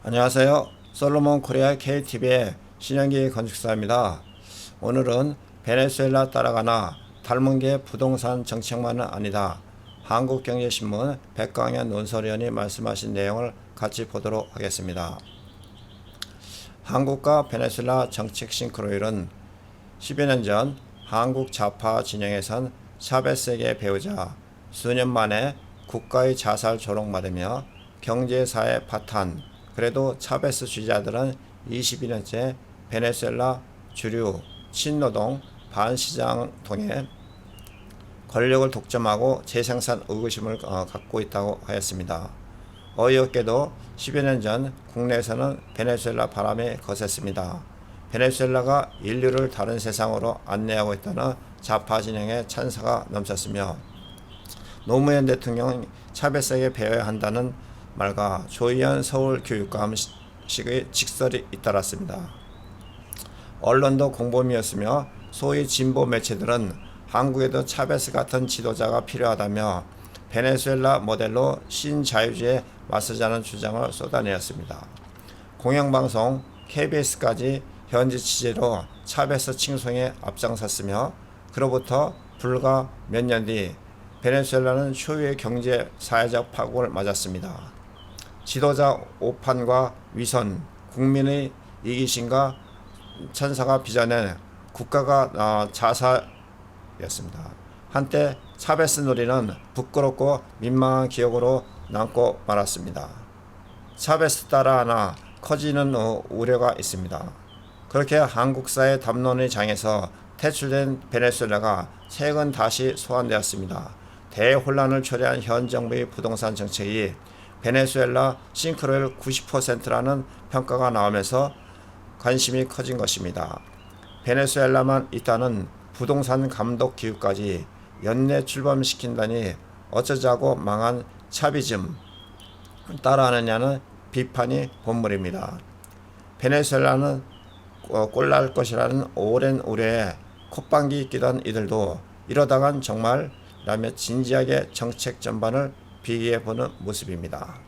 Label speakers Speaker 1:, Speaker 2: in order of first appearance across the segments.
Speaker 1: 안녕하세요. 솔로몬 코리아 KTV의 신영기 건축사입니다. 오늘은 베네수엘라 따라가나 닮은 게 부동산 정책만은 아니다. 한국경제신문 백광현 논설위원이 말씀하신 내용을 같이 보도록 하겠습니다. 한국과 베네수엘라 정책 싱크로율은 10여 년 전 한국 좌파 진영에선 차베스에게 배우자 수년 만에 국가의 자살 조롱받으며 경제사회 파탄. 그래도 차베스 지지자들은 22년째 베네수엘라 주류 친노동 반시장 통해 권력을 독점하고 재생산 의구심을 갖고 있다고 하였습니다. 어이없게도 10여 년 전 국내에서는 베네수엘라 바람이 거셌습니다. 베네수엘라가 인류를 다른 세상으로 안내하고 있다는 좌파 진영의 찬사가 넘쳤으며 노무현 대통령 차베스에게 배워야 한다는 말과 조희연 서울교육감식의 직설이 잇따랐습니다. 언론도 공범이었으며 소위 진보 매체들은 한국에도 차베스 같은 지도자가 필요하다며 베네수엘라 모델로 신자유주의에 맞서자는 주장을 쏟아내었습니다. 공영방송 KBS까지 현지 취재로 차베스 칭송에 앞장섰으며 그로부터 불과 몇 년 뒤 베네수엘라는 초유의 경제 사회적 파국을 맞았습니다. 지도자 오판과 위선, 국민의 이기심과 천사가 빚어낸 국가가 자살이었습니다. 한때 차베스 놀이는 부끄럽고 민망한 기억으로 남고 말았습니다. 차베스 따라하나 커지는 우려가 있습니다. 그렇게 한국사의 담론의 장에서 퇴출된 베네수엘라가 최근 다시 소환되었습니다. 대혼란을 초래한 현 정부의 부동산 정책이 베네수엘라 싱크로율 90%라는 평가가 나오면서 관심이 커진 것입니다. 베네수엘라만 있다는 부동산 감독 기구까지 연내 출범시킨다니 어쩌자고 망한 차비즘 따라하느냐는 비판이 본물입니다. 베네수엘라는 꼴날 것이라는 오랜 우려에 콧방귀 끼던 이들도 이러다간 정말 라며 진지하게 정책 전반을 비교해보는 모습입니다.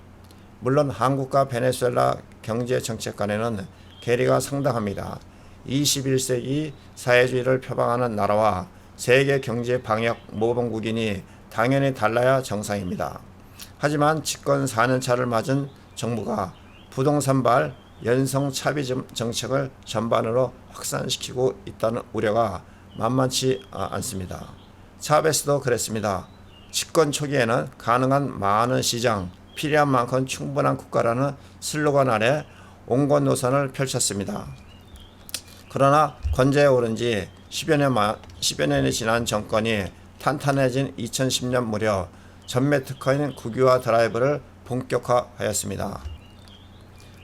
Speaker 1: 물론 한국과 베네수엘라 경제정책 간에는 괴리가 상당합니다. 21세기 사회주의를 표방하는 나라와 세계 경제 방역 모범국이니 당연히 달라야 정상입니다. 하지만 집권 4년차를 맞은 정부가 부동산발 연성 차비즘 정책을 전반으로 확산시키고 있다는 우려가 만만치 않습니다. 차베스도 그랬습니다. 집권 초기에는 가능한 많은 시장, 필요한 만큼 충분한 국가라는 슬로건 아래 온건 노선을 펼쳤습니다. 그러나 권좌에 오른 지 10여 년이 지난 정권이 탄탄해진 2010년 무렵 전매 특허인 국유화 드라이브를 본격화하였습니다.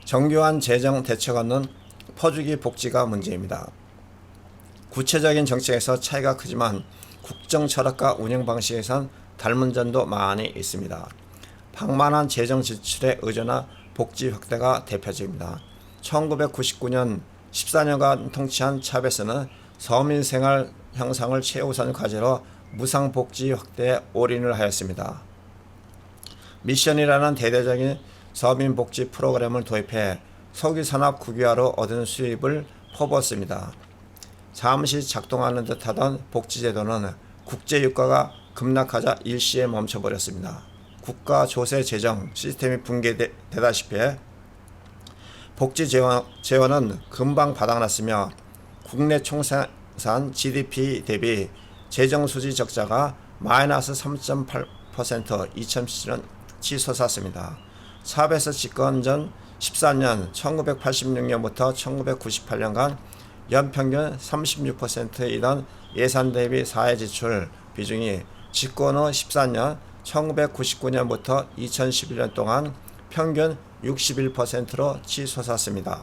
Speaker 1: 정교한 재정 대책 없는 퍼주기 복지가 문제입니다. 구체적인 정책에서 차이가 크지만 국정 철학과 운영 방식에선 닮은 점도 많이 있습니다. 방만한 재정 지출에 의존한 복지 확대가 대표적입니다. 1999년 14년간 통치한 차베스는 서민 생활 향상을 최우선 과제로 무상복지 확대에 올인을 하였습니다. 미션이라는 대대적인 서민복지 프로그램을 도입해 석유산업 국유화로 얻은 수입을 퍼부었습니다. 잠시 작동하는 듯하던 복지제도는 국제유가가 급락하자 일시에 멈춰버렸습니다. 국가 조세 재정 시스템이 붕괴되다시피 복지 재원은 금방 바닥났으며 국내 총생산 GDP 대비 재정수지 적자가 마이너스 3.8% 2017년 치솟았습니다. 차베스 집권 전 14년 1986년부터 1998년간 연평균 36%이던 예산 대비 사회지출 비중이 집권 후 14년 1999년부터 2011년 동안 평균 61%로 치솟았습니다.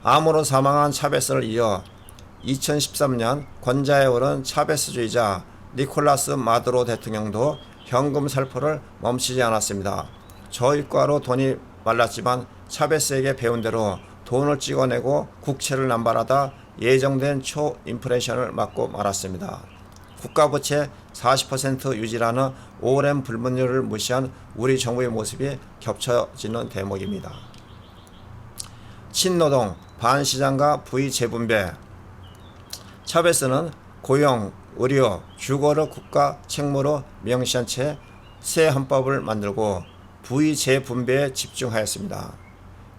Speaker 1: 암으로 사망한 차베스를 이어 2013년 권좌에 오른 차베스주의자 니콜라스 마두로 대통령도 현금 살포를 멈추지 않았습니다. 저유가로 돈이 말랐지만 차베스에게 배운 대로 돈을 찍어내고 국채를 남발하다 예정된 초인플레이션을 맞고 말았습니다. 국가부채 40% 유지라는 오랜 불문율을 무시한 우리 정부의 모습이 겹쳐지는 대목입니다. 친노동, 반시장과 부의 재분배. 차베스는 고용, 의료, 주거를 국가 책무로 명시한 채 새 헌법을 만들고 부의 재분배에 집중하였습니다.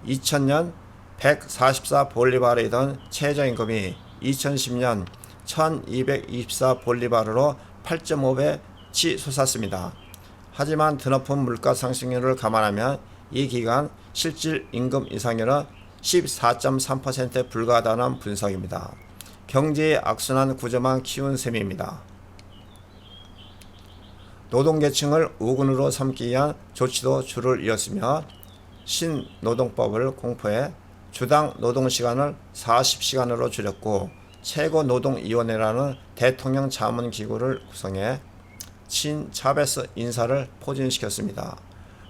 Speaker 1: 2000년 144 볼리바르이던 최저임금이 2010년 1224 볼리바르로 8.5배 치솟았습니다. 하지만 드높은 물가 상승률을 감안하면 이 기간 실질 임금 인상률은 14.3%에 불과하다는 분석입니다. 경제의 악순환 구조만 키운 셈입니다. 노동계층을 우군으로 삼기 위한 조치도 줄을 이었으며 신노동법을 공포해 주당 노동시간을 40시간으로 줄였고 최고노동위원회라는 대통령 자문기구를 구성해 친차베스 인사를 포진시켰습니다.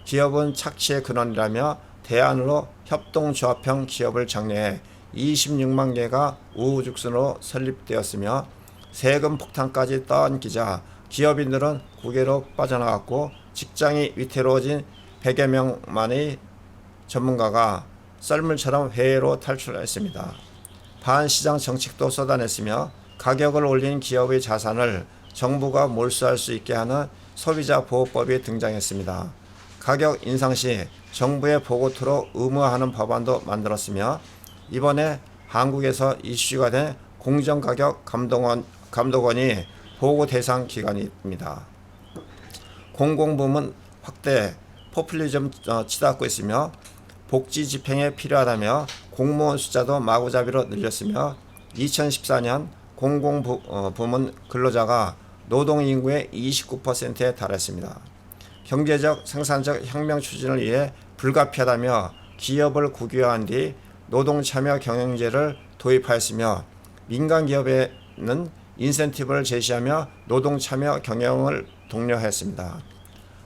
Speaker 1: 기업은 착취의 근원이라며 대안으로 협동조합형 기업을 장려해 26만 개가 우후죽순으로 설립되었으며 세금 폭탄까지 떠안기자 기업인들은 국외로 빠져나갔고 직장이 위태로워진 100여 명만의 전문가가 썰물처럼 해외로 탈출했습니다. 반시장 정책도 쏟아냈으며 가격을 올린 기업의 자산을 정부가 몰수할 수 있게 하는 소비자보호법이 등장했습니다. 가격 인상 시 정부의 보고토로 의무화하는 법안도 만들었으며 이번에 한국에서 이슈가 된 공정가격 감독원이 보고 대상 기관입니다. 공공부문 확대, 포퓰리즘 치닫고 있으며 복지 집행에 필요하다며 공무원 숫자도 마구잡이로 늘렸으며 2014년 공공부문 근로자가 노동인구의 29%에 달했습니다. 경제적 생산적 혁명 추진을 위해 불가피하다며 기업을 국유화한 뒤 노동참여 경영제를 도입하였으며 민간기업에는 인센티브를 제시하며 노동참여 경영을 독려했습니다.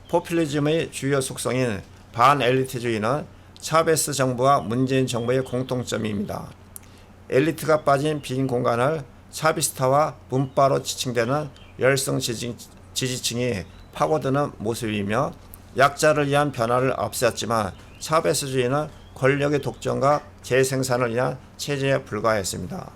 Speaker 1: 포퓰리즘의 주요 속성인 반엘리트주의는 차베스 정부와 문재인 정부의 공통점입니다. 엘리트가 빠진 빈 공간을 차비스타와 분파로 지칭되는 열성 지지층이 파고드는 모습이며 약자를 위한 변화를 앞세웠지만 차베스주의는 권력의 독점과 재생산을 위한 체제에 불과했습니다.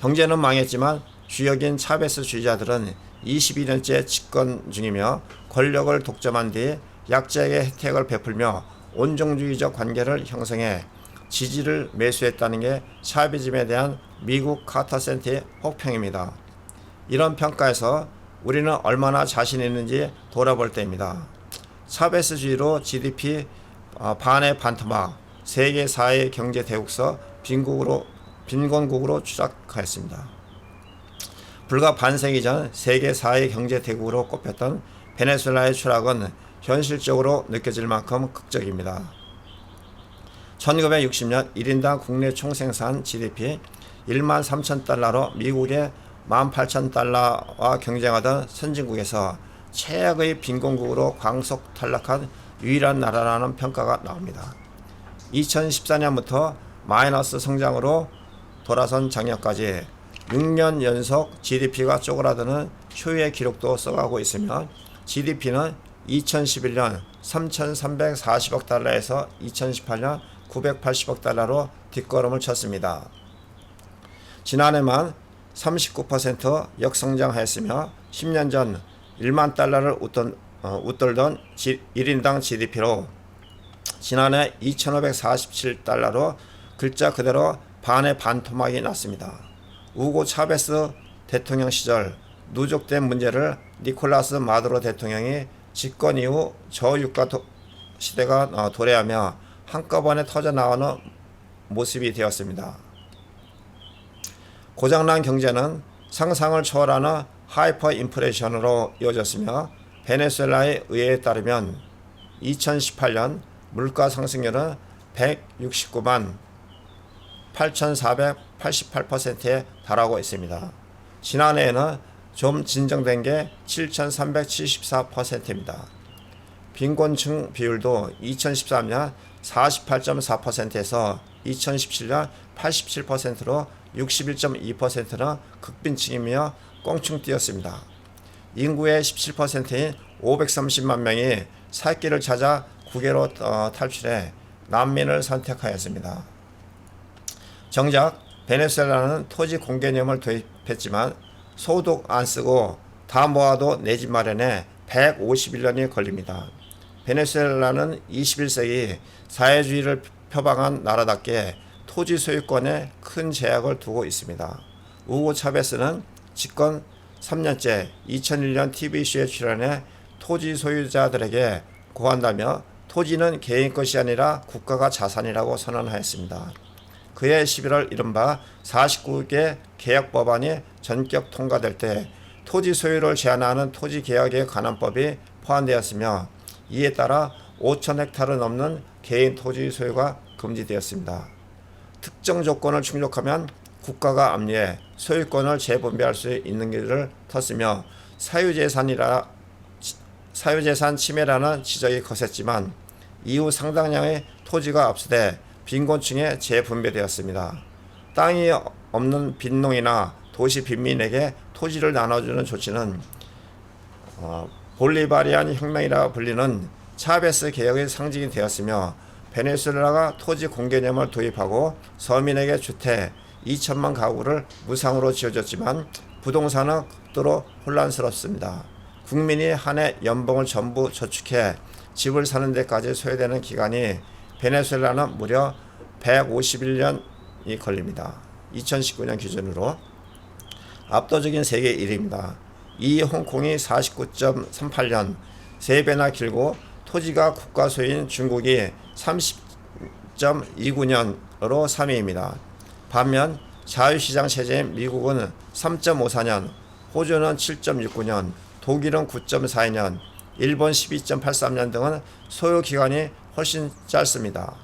Speaker 1: 경제는 망했지만 주역인 차베스주의자들은 22년째 집권 중이며 권력을 독점한 뒤 약자에게 혜택을 베풀며 온종주의적 관계를 형성해 지지를 매수했다는 게 차비즘에 대한 미국 카터 센터의 혹평입니다. 이런 평가에서 우리는 얼마나 자신 있는지 돌아볼 때입니다. 차베스주의로 GDP 반의 반토막, 세계 4의 경제 대국서 빈곤국으로 추락하였습니다. 불과 반세기 전 세계 4의 경제 대국으로 꼽혔던 베네수엘라의 추락은 현실적으로 느껴질 만큼 극적입니다. 1960년 1인당 국내 총생산 GDP 1만 3천 달러로 미국의 18,000달러와 경쟁하던 선진국에서 최악의 빈곤국으로 광속 탈락한 유일한 나라라는 평가가 나옵니다. 2014년부터 마이너스 성장으로 돌아선 작년까지 6년 연속 GDP가 쪼그라드는 초유의 기록도 써가고 있으며 GDP는 2011년 3,340억 달러에서 2018년 980억 달러로 뒷걸음을 쳤습니다. 지난해만 39% 역성장하였으며 10년 전 1만 달러를 웃돌던 1인당 GDP로 지난해 2,547달러로 글자 그대로 반의 반토막이 났습니다. 우고 차베스 대통령 시절 누적된 문제를 니콜라스 마두로 대통령이 집권 이후 저유가 시대가 도래하며 한꺼번에 터져나오는 모습이 되었습니다. 고장난 경제는 상상을 초월하는 하이퍼 인플레이션으로 이어졌으며 베네수엘라의 의회에 따르면 2018년 물가 상승률은 169만 8,488%에 달하고 있습니다. 지난해에는 좀 진정된 게 7,374%입니다. 빈곤층 비율도 2013년 48.4%에서 2017년 87%로 61.2%는 극빈층이며 껑충 뛰었습니다. 인구의 17%인 530만 명이 살 길을 찾아 국외로 탈출해 난민을 선택하였습니다. 정작 베네수엘라는 토지 공개념을 도입했지만 소득 안 쓰고 다 모아도 내 집 마련에 151년이 걸립니다. 베네수엘라는 21세기 사회주의를 표방한 나라답게 토지 소유권에 큰 제약을 두고 있습니다. 우고 차베스는 집권 3년째 2001년 TV쇼에 출연해 토지 소유자들에게 고한다며 토지는 개인 것이 아니라 국가가 자산이라고 선언하였습니다. 그해 11월 이른바 49개 개혁법안이 전격 통과될 때 토지 소유를 제한하는 토지개혁에 관한 법이 포함되었으며 이에 따라 5,000헥타르 넘는 개인 토지 소유가 금지되었습니다. 특정 조건을 충족하면 국가가 압류해 소유권을 재분배할 수 있는 길을 텄으며 사유재산 침해라는 지적이 거셌지만 이후 상당량의 토지가 압수돼 빈곤층에 재분배되었습니다. 땅이 없는 빈농이나 도시 빈민에게 토지를 나눠주는 조치는 볼리바리안 혁명이라 불리는 차베스 개혁의 상징이 되었으며 베네수엘라가 토지 공개념을 도입하고 서민에게 주택 2천만 가구를 무상으로 지어줬지만 부동산은 극도로 혼란스럽습니다. 국민이 한 해 연봉을 전부 저축해 집을 사는 데까지 소요되는 기간이 베네수엘라는 무려 151년이 걸립니다. 2019년 기준으로 압도적인 세계 1위입니다. 이 홍콩이 49.38년 3배나 길고 토지가 국가 소유인 중국이 30.29년으로 3위입니다. 반면 자유시장 체제인 미국은 3.54년, 호주는 7.69년, 독일은 9.42년, 일본 12.83년 등은 소요 기간이 훨씬 짧습니다.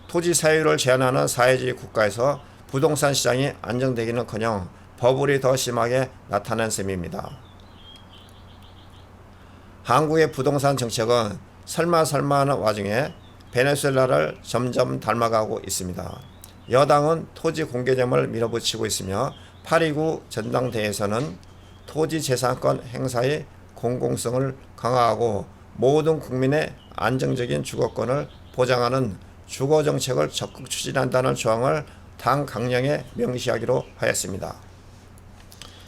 Speaker 1: 토지 사유를 제한하는 사회주의 국가에서 부동산 시장이 안정되기는커녕 버블이 더 심하게 나타난 셈입니다. 한국의 부동산 정책은 설마하는 와중에 베네수엘라를 점점 닮아가고 있습니다. 여당은 토지 공개념을 밀어붙이고 있으며 8.29 전당대회에서는 토지 재산권 행사의 공공성을 강화하고 모든 국민의 안정적인 주거권을 보장하는 주거정책을 적극 추진한다는 조항을 당 강령에 명시하기로 하였습니다.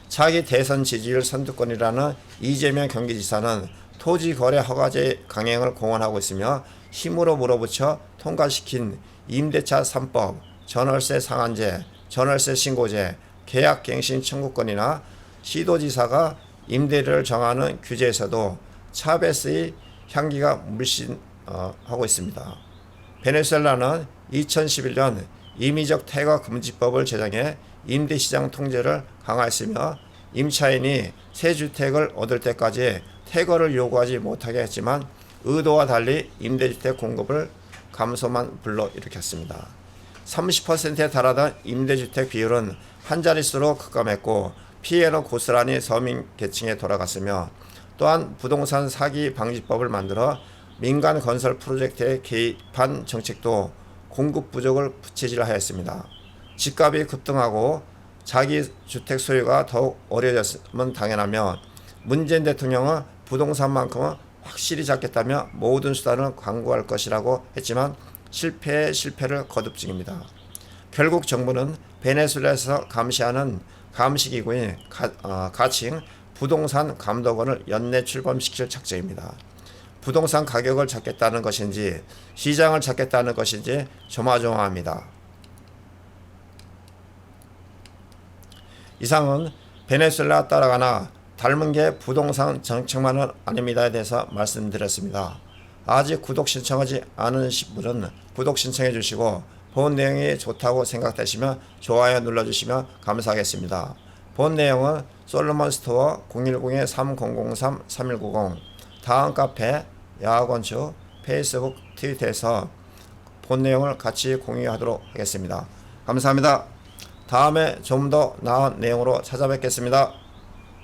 Speaker 1: 차기 대선 지지율 선두권이라는 이재명 경기지사는 토지거래 허가제 강행을 공언하고 있으며 힘으로 몰아붙여 통과시킨 임대차 3법, 전월세 상한제, 전월세 신고제, 계약갱신 청구권이나 시도지사가 임대료를 정하는 규제에서도 차베스의 향기가 물씬하고 있습니다. 베네수엘라는 2011년 임의적 퇴거 금지법을 제정해 임대시장 통제를 강화했으며 임차인이 새 주택을 얻을 때까지 퇴거를 요구하지 못하게 했지만 의도와 달리 임대주택 공급을 감소만 불러일으켰습니다. 30%에 달하던 임대주택 비율은 한 자릿수로 급감했고 피해는 고스란히 서민 계층에 돌아갔으며 또한 부동산 사기 방지법을 만들어 민간 건설 프로젝트에 개입한 정책도 공급 부족을 부채질하였습니다. 집값이 급등하고 자기 주택 소유가 더욱 어려졌으면 당연하며 문재인 대통령은 부동산만큼은 확실히 잡겠다며 모든 수단을 강구할 것이라고 했지만 실패의 실패를 거듭 중입니다. 결국 정부는 베네수엘라에서 감시하는 감시기구인 가칭 부동산 감독원을 연내 출범시킬 작정입니다. 부동산 가격을 잡겠다는 것인지 시장을 잡겠다는 것인지 조마조마합니다. 이상은 베네수엘라 따라가나 닮은 게 부동산 정책만은 아닙니다에 대해서 말씀드렸습니다. 아직 구독 신청하지 않은 분은 구독 신청해 주시고 본 내용이 좋다고 생각되시면 좋아요 눌러주시면 감사하겠습니다. 본 내용은 솔로몬 스토어 010-3003-3190 다음 카페 야학건축 페이스북 트위터에서 본 내용을 같이 공유하도록 하겠습니다. 감사합니다. 다음에 좀 더 나은 내용으로 찾아뵙겠습니다.